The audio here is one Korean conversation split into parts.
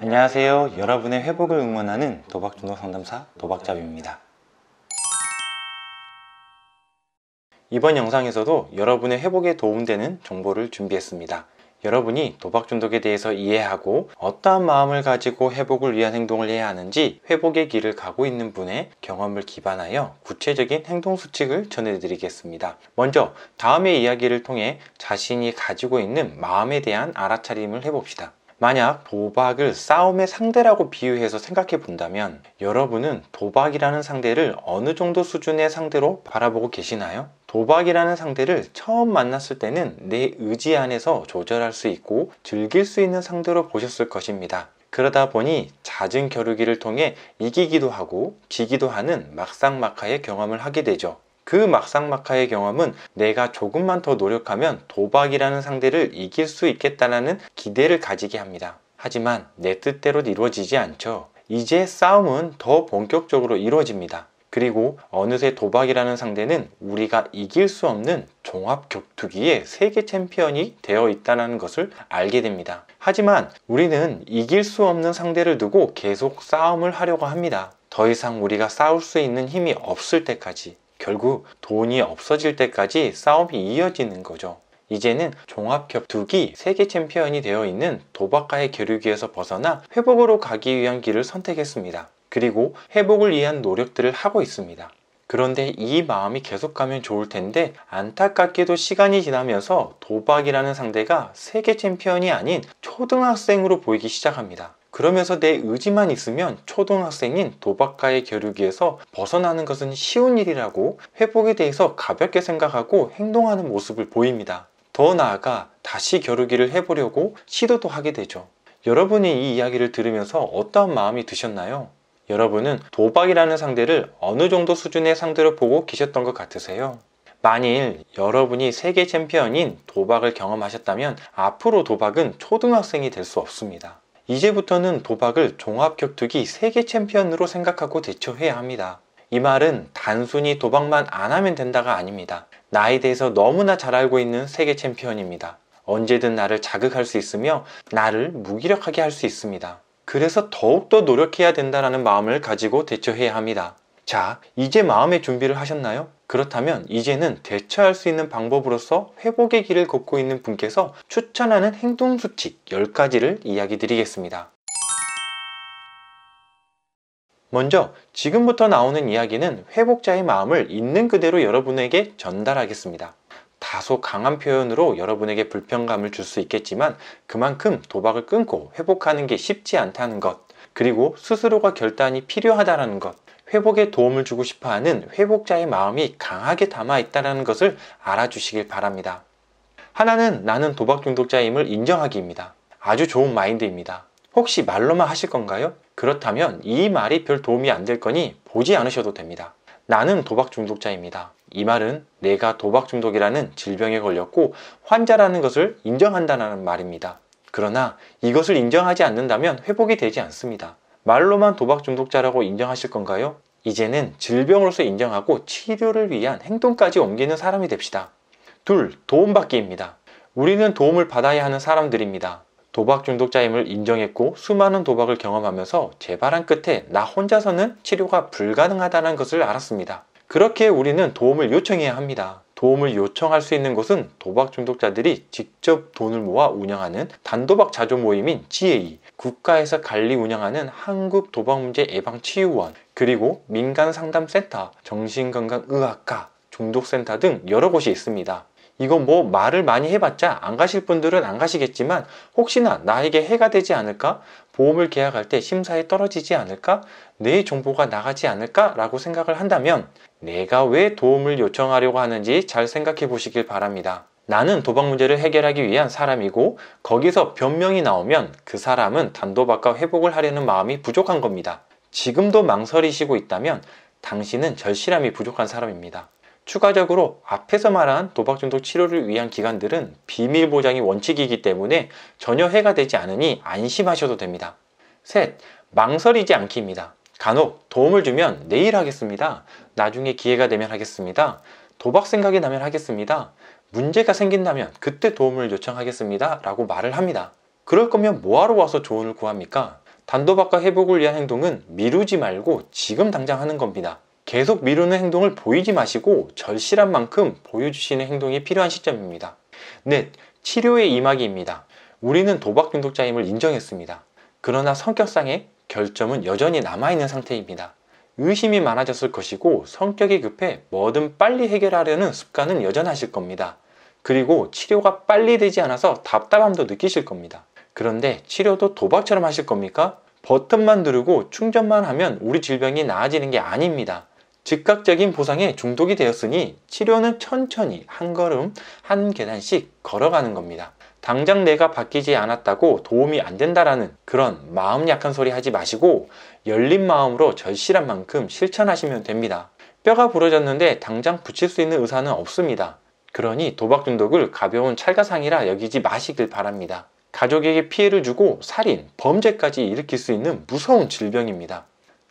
안녕하세요. 여러분의 회복을 응원하는 도박중독 상담사 도박잡입니다. 이번 영상에서도 여러분의 회복에 도움되는 정보를 준비했습니다. 여러분이 도박 중독에 대해서 이해하고 어떠한 마음을 가지고 회복을 위한 행동을 해야 하는지 회복의 길을 가고 있는 분의 경험을 기반하여 구체적인 행동 수칙을 전해드리겠습니다. 먼저 다음의 이야기를 통해 자신이 가지고 있는 마음에 대한 알아차림을 해봅시다. 만약 도박을 싸움의 상대라고 비유해서 생각해 본다면 여러분은 도박이라는 상대를 어느 정도 수준의 상대로 바라보고 계시나요? 도박이라는 상대를 처음 만났을 때는 내 의지 안에서 조절할 수 있고 즐길 수 있는 상대로 보셨을 것입니다. 그러다 보니 잦은 겨루기를 통해 이기기도 하고 지기도 하는 막상막하의 경험을 하게 되죠. 그 막상막하의 경험은 내가 조금만 더 노력하면 도박이라는 상대를 이길 수 있겠다는 기대를 가지게 합니다. 하지만 내 뜻대로 이루어지지 않죠. 이제 싸움은 더 본격적으로 이루어집니다. 그리고 어느새 도박이라는 상대는 우리가 이길 수 없는 종합 격투기의 세계 챔피언이 되어 있다는 것을 알게 됩니다. 하지만 우리는 이길 수 없는 상대를 두고 계속 싸움을 하려고 합니다. 더 이상 우리가 싸울 수 있는 힘이 없을 때까지, 결국 돈이 없어질 때까지 싸움이 이어지는 거죠. 이제는 종합격투기 세계 챔피언이 되어 있는 도박과의 겨루기에서 벗어나 회복으로 가기 위한 길을 선택했습니다. 그리고 회복을 위한 노력들을 하고 있습니다. 그런데 이 마음이 계속 가면 좋을 텐데 안타깝게도 시간이 지나면서 도박이라는 상대가 세계 챔피언이 아닌 초등학생으로 보이기 시작합니다. 그러면서 내 의지만 있으면 초등학생인 도박과의 겨루기에서 벗어나는 것은 쉬운 일이라고 회복에 대해서 가볍게 생각하고 행동하는 모습을 보입니다. 더 나아가 다시 겨루기를 해보려고 시도도 하게 되죠. 여러분이 이 이야기를 들으면서 어떠한 마음이 드셨나요? 여러분은 도박이라는 상대를 어느 정도 수준의 상대로 보고 계셨던 것 같으세요? 만일 여러분이 세계 챔피언인 도박을 경험하셨다면 앞으로 도박은 초등학생이 될 수 없습니다. 이제부터는 도박을 종합격투기 세계 챔피언으로 생각하고 대처해야 합니다. 이 말은 단순히 도박만 안 하면 된다가 아닙니다. 나에 대해서 너무나 잘 알고 있는 세계 챔피언입니다. 언제든 나를 자극할 수 있으며 나를 무기력하게 할 수 있습니다. 그래서 더욱더 노력해야 된다는 마음을 가지고 대처해야 합니다. 자, 이제 마음의 준비를 하셨나요? 그렇다면 이제는 대처할 수 있는 방법으로서 회복의 길을 걷고 있는 분께서 추천하는 행동 수칙 10가지를 이야기 드리겠습니다. 먼저 지금부터 나오는 이야기는 회복자의 마음을 있는 그대로 여러분에게 전달하겠습니다. 다소 강한 표현으로 여러분에게 불편감을 줄 수 있겠지만 그만큼 도박을 끊고 회복하는 게 쉽지 않다는 것, 그리고 스스로가 결단이 필요하다는 것, 회복에 도움을 주고 싶어하는 회복자의 마음이 강하게 담아 있다는 것을 알아주시길 바랍니다. 하나는 나는 도박 중독자임을 인정하기입니다. 아주 좋은 마인드입니다. 혹시 말로만 하실 건가요? 그렇다면 이 말이 별 도움이 안 될 거니 보지 않으셔도 됩니다. 나는 도박 중독자입니다. 이 말은 내가 도박 중독이라는 질병에 걸렸고 환자라는 것을 인정한다는 말입니다. 그러나 이것을 인정하지 않는다면 회복이 되지 않습니다. 말로만 도박 중독자라고 인정하실 건가요? 이제는 질병으로서 인정하고 치료를 위한 행동까지 옮기는 사람이 됩시다. 둘, 도움받기입니다. 우리는 도움을 받아야 하는 사람들입니다. 도박 중독자임을 인정했고 수많은 도박을 경험하면서 재발한 끝에 나 혼자서는 치료가 불가능하다는 것을 알았습니다. 그렇게 우리는 도움을 요청해야 합니다. 도움을 요청할 수 있는 곳은 도박 중독자들이 직접 돈을 모아 운영하는 단도박 자조 모임인 GA, 국가에서 관리 운영하는 한국도박문제예방치유원, 그리고 민간상담센터, 정신건강의학과, 중독센터 등 여러 곳이 있습니다. 이건 뭐 말을 많이 해봤자 안 가실 분들은 안 가시겠지만 혹시나 나에게 해가 되지 않을까? 보험을 계약할 때 심사에 떨어지지 않을까? 내 정보가 나가지 않을까? 라고 생각을 한다면 내가 왜 도움을 요청하려고 하는지 잘 생각해 보시길 바랍니다. 나는 도박 문제를 해결하기 위한 사람이고 거기서 변명이 나오면 그 사람은 단도박과 회복을 하려는 마음이 부족한 겁니다. 지금도 망설이시고 있다면 당신은 절실함이 부족한 사람입니다. 추가적으로 앞에서 말한 도박 중독 치료를 위한 기관들은 비밀 보장이 원칙이기 때문에 전혀 해가 되지 않으니 안심하셔도 됩니다. 셋, 망설이지 않기입니다. 간혹 도움을 주면 내일 하겠습니다. 나중에 기회가 되면 하겠습니다. 도박 생각이 나면 하겠습니다. 문제가 생긴다면 그때 도움을 요청하겠습니다. 라고 말을 합니다. 그럴 거면 뭐하러 와서 조언을 구합니까? 단도박과 회복을 위한 행동은 미루지 말고 지금 당장 하는 겁니다. 계속 미루는 행동을 보이지 마시고 절실한 만큼 보여주시는 행동이 필요한 시점입니다. 넷, 치료의 임하기입니다. 우리는 도박 중독자임을 인정했습니다. 그러나 성격상의 결점은 여전히 남아있는 상태입니다. 의심이 많아졌을 것이고 성격이 급해 뭐든 빨리 해결하려는 습관은 여전하실 겁니다. 그리고 치료가 빨리 되지 않아서 답답함도 느끼실 겁니다. 그런데 치료도 도박처럼 하실 겁니까? 버튼만 누르고 충전만 하면 우리 질병이 나아지는 게 아닙니다. 즉각적인 보상에 중독이 되었으니 치료는 천천히 한 걸음 한 계단씩 걸어가는 겁니다. 당장 내가 바뀌지 않았다고 도움이 안 된다라는 그런 마음 약한 소리 하지 마시고 열린 마음으로 절실한 만큼 실천하시면 됩니다. 뼈가 부러졌는데 당장 붙일 수 있는 의사는 없습니다. 그러니 도박 중독을 가벼운 찰가상이라 여기지 마시길 바랍니다. 가족에게 피해를 주고 살인, 범죄까지 일으킬 수 있는 무서운 질병입니다.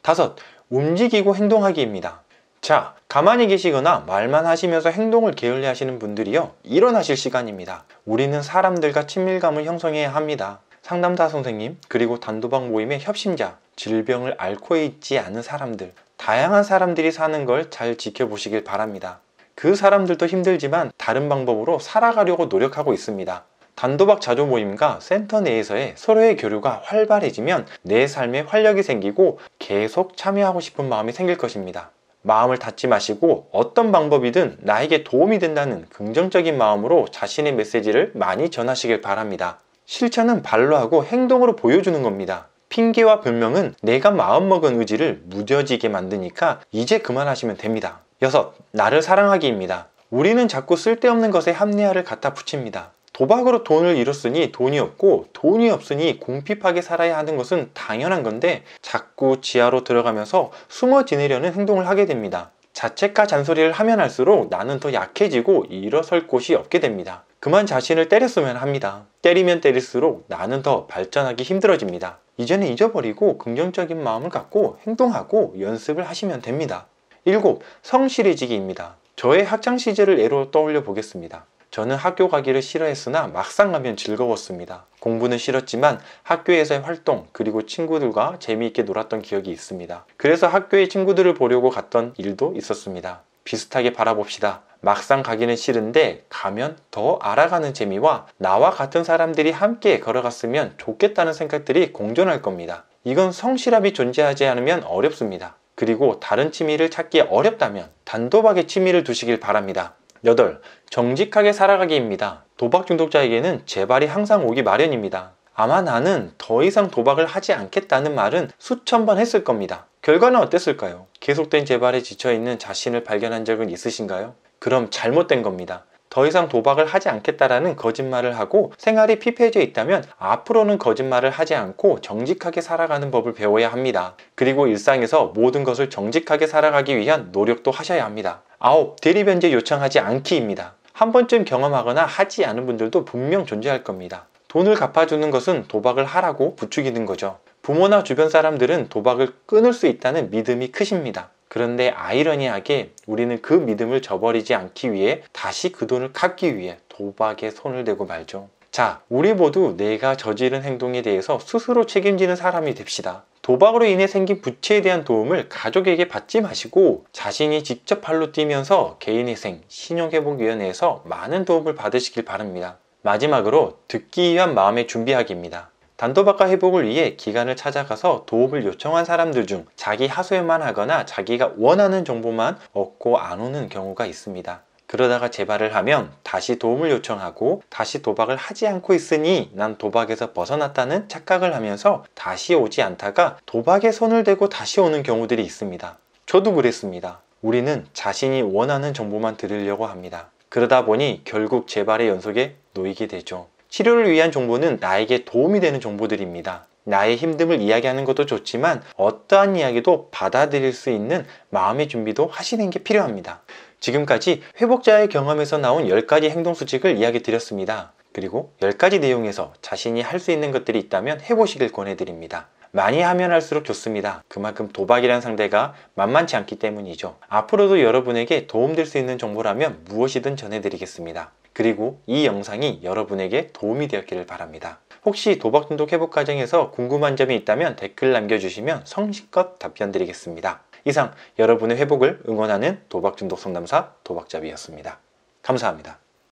다섯, 움직이고 행동하기입니다. 자, 가만히 계시거나 말만 하시면서 행동을 게을리 하시는 분들이요, 일어나실 시간입니다. 우리는 사람들과 친밀감을 형성해야 합니다. 상담사 선생님, 그리고 단도박 모임의 협심자, 질병을 앓고 있지 않은 사람들, 다양한 사람들이 사는 걸 잘 지켜보시길 바랍니다. 그 사람들도 힘들지만 다른 방법으로 살아가려고 노력하고 있습니다. 단도박 자조 모임과 센터 내에서의 서로의 교류가 활발해지면 내 삶에 활력이 생기고 계속 참여하고 싶은 마음이 생길 것입니다. 마음을 닫지 마시고 어떤 방법이든 나에게 도움이 된다는 긍정적인 마음으로 자신의 메시지를 많이 전하시길 바랍니다. 실천은 발로 하고 행동으로 보여주는 겁니다. 핑계와 변명은 내가 마음먹은 의지를 무뎌지게 만드니까 이제 그만하시면 됩니다. 여섯, 나를 사랑하기입니다. 우리는 자꾸 쓸데없는 것에 합리화를 갖다 붙입니다. 도박으로 돈을 잃었으니 돈이 없고 돈이 없으니 궁핍하게 살아야 하는 것은 당연한 건데 자꾸 지하로 들어가면서 숨어 지내려는 행동을 하게 됩니다. 자책과 잔소리를 하면 할수록 나는 더 약해지고 일어설 곳이 없게 됩니다. 그만 자신을 때렸으면 합니다. 때리면 때릴수록 나는 더 발전하기 힘들어집니다. 이제는 잊어버리고 긍정적인 마음을 갖고 행동하고 연습을 하시면 됩니다. 일곱, 성실해지기입니다. 저의 학창 시절을 예로 떠올려 보겠습니다. 저는 학교 가기를 싫어했으나 막상 가면 즐거웠습니다. 공부는 싫었지만 학교에서의 활동 그리고 친구들과 재미있게 놀았던 기억이 있습니다. 그래서 학교의 친구들을 보려고 갔던 일도 있었습니다. 비슷하게 바라봅시다. 막상 가기는 싫은데 가면 더 알아가는 재미와 나와 같은 사람들이 함께 걸어갔으면 좋겠다는 생각들이 공존할 겁니다. 이건 성실함이 존재하지 않으면 어렵습니다. 그리고 다른 취미를 찾기 어렵다면 단도박에 취미를 두시길 바랍니다. 8. 정직하게 살아가기입니다. 도박 중독자에게는 재발이 항상 오기 마련입니다. 아마 나는 더 이상 도박을 하지 않겠다는 말은 수천 번 했을 겁니다. 결과는 어땠을까요? 계속된 재발에 지쳐있는 자신을 발견한 적은 있으신가요? 그럼 잘못된 겁니다. 더 이상 도박을 하지 않겠다라는 거짓말을 하고 생활이 피폐해져 있다면 앞으로는 거짓말을 하지 않고 정직하게 살아가는 법을 배워야 합니다. 그리고 일상에서 모든 것을 정직하게 살아가기 위한 노력도 하셔야 합니다. 9. 대리변제 요청하지 않기입니다. 한 번쯤 경험하거나 하지 않은 분들도 분명 존재할 겁니다. 돈을 갚아주는 것은 도박을 하라고 부추기는 거죠. 부모나 주변 사람들은 도박을 끊을 수 있다는 믿음이 크십니다. 그런데 아이러니하게 우리는 그 믿음을 저버리지 않기 위해 다시 그 돈을 갚기 위해 도박에 손을 대고 말죠. 자, 우리 모두 내가 저지른 행동에 대해서 스스로 책임지는 사람이 됩시다. 도박으로 인해 생긴 부채에 대한 도움을 가족에게 받지 마시고 자신이 직접 발로 뛰면서 개인회생, 신용회복위원회에서 많은 도움을 받으시길 바랍니다. 마지막으로 듣기 위한 마음의 준비하기입니다. 단도박과 회복을 위해 기관을 찾아가서 도움을 요청한 사람들 중 자기 하소연만 하거나 자기가 원하는 정보만 얻고 안 오는 경우가 있습니다. 그러다가 재발을 하면 다시 도움을 요청하고 다시 도박을 하지 않고 있으니 난 도박에서 벗어났다는 착각을 하면서 다시 오지 않다가 도박에 손을 대고 다시 오는 경우들이 있습니다. 저도 그랬습니다. 우리는 자신이 원하는 정보만 들으려고 합니다. 그러다 보니 결국 재발의 연속에 놓이게 되죠. 치료를 위한 정보는 나에게 도움이 되는 정보들입니다. 나의 힘듦을 이야기하는 것도 좋지만 어떠한 이야기도 받아들일 수 있는 마음의 준비도 하시는 게 필요합니다. 지금까지 회복자의 경험에서 나온 10가지 행동 수칙을 이야기 드렸습니다. 그리고 10가지 내용에서 자신이 할 수 있는 것들이 있다면 해보시길 권해드립니다. 많이 하면 할수록 좋습니다. 그만큼 도박이란 상대가 만만치 않기 때문이죠. 앞으로도 여러분에게 도움될 수 있는 정보라면 무엇이든 전해드리겠습니다. 그리고 이 영상이 여러분에게 도움이 되었기를 바랍니다. 혹시 도박 중독 회복 과정에서 궁금한 점이 있다면 댓글 남겨주시면 성실껏 답변 드리겠습니다. 이상 여러분의 회복을 응원하는 도박 중독 상담사 도박잡이였습니다. 감사합니다.